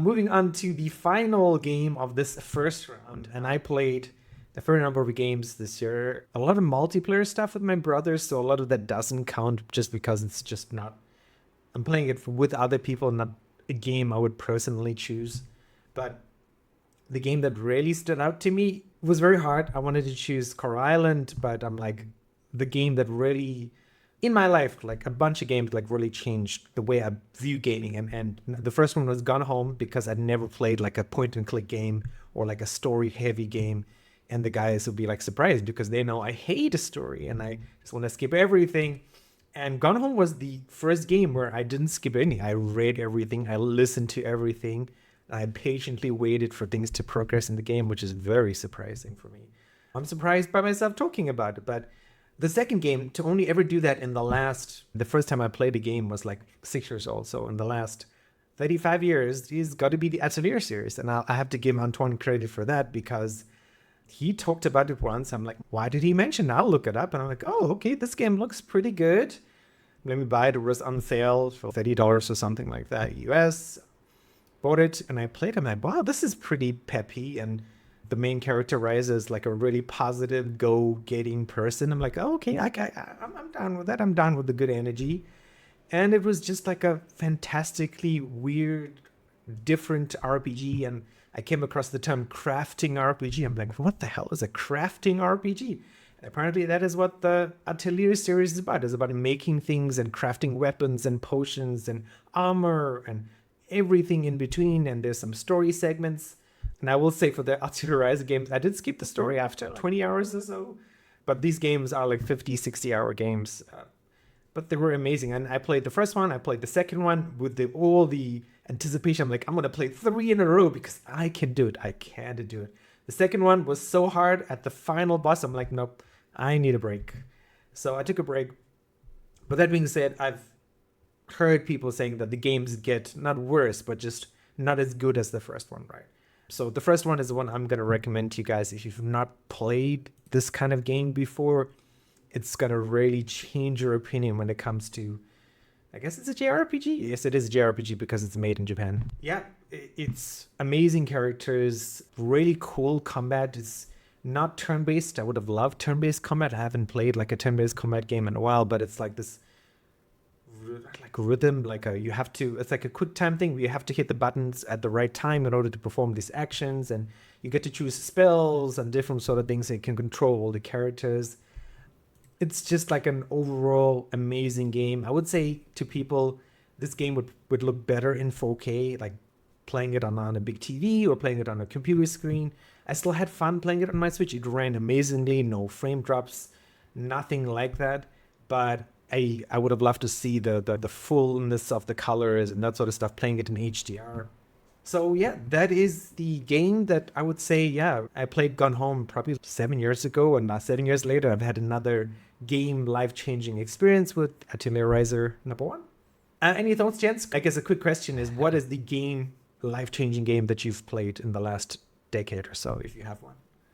Moving on to the final game of this first round, and I played the fair number of games this year. A lot of multiplayer stuff with my brothers, so a lot of that doesn't count just because it's just not. I'm playing it with other people, not a game I would personally choose. But the game that really stood out to me was very hard. I wanted to choose Coral Island, but I'm like, the game that really, in my life, like a bunch of games like really changed the way I view gaming. And the first one was Gone Home because I'd never played like a point and click game or like a story heavy game. And the guys will be like surprised because they know I hate a story and I just want to skip everything. And Gone Home was the first game where I didn't skip any. I read everything, I listened to everything. I patiently waited for things to progress in the game, which is very surprising for me. I'm surprised by myself talking about it, but the second game, to only ever do that the first time I played a game was like 6 years old. So in the last 35 years, he's got to be the Atelier series. And I have to give Antoine credit for that because he talked about it once. I'm like, why did he mention it? I'll look it up. And I'm like, oh, okay, this game looks pretty good. Let me buy it. It was on sale for $30 or something like that, US. Bought it and I played it. I'm like, wow, this is pretty peppy. And the main character, Ryza, is like a really positive, go-getting person. I'm like, oh, okay, I'm down with that. I'm down with the good energy. And it was just like a fantastically weird, different RPG. And I came across the term crafting RPG. I'm like, what the hell is a crafting RPG? And apparently that is what the Atelier series is about. It's about making things and crafting weapons and potions and armor and everything in between. And there's some story segments. And I will say for the Atelier Ryza games, I did skip the story after 20 hours or so. But these games are like 50, 60-hour games. But they were amazing. And I played the first one. I played the second one with all the anticipation. I'm like, I'm going to play 3 in a row because I can do it. I can do it. The second one was so hard at the final boss. I'm like, nope, I need a break. So I took a break. But that being said, I've heard people saying that the games get not worse, but just not as good as the first one, right? So the first one is the one I'm going to recommend to you guys. If you've not played this kind of game before, it's going to really change your opinion when it comes to, I guess it's a JRPG. Yes, it is a JRPG because it's made in Japan. Yeah, it's amazing characters, really cool combat. It's not turn-based. I would have loved turn-based combat. I haven't played like a turn-based combat game in a while, but it's like this like rhythm, it's like a quick time thing where you have to hit the buttons at the right time in order to perform these actions, and you get to choose spells and different sort of things that you can control all the characters. It's just like an overall amazing game. I would say to people, this game would look better in 4K, like playing it on a big TV or playing it on a computer screen. I still had fun playing it on my Switch. It ran amazingly, no frame drops, nothing like that. But I would have loved to see the fullness of the colors and that sort of stuff, playing it in HDR. So yeah, that is the game that I would say, yeah, I played Gone Home probably 7 years ago, and now 7 years later, I've had another game life-changing experience with Atelier Ryza #1. Any thoughts, gents? I guess a quick question is, what is the life-changing game that you've played in the last decade or so, if you have one?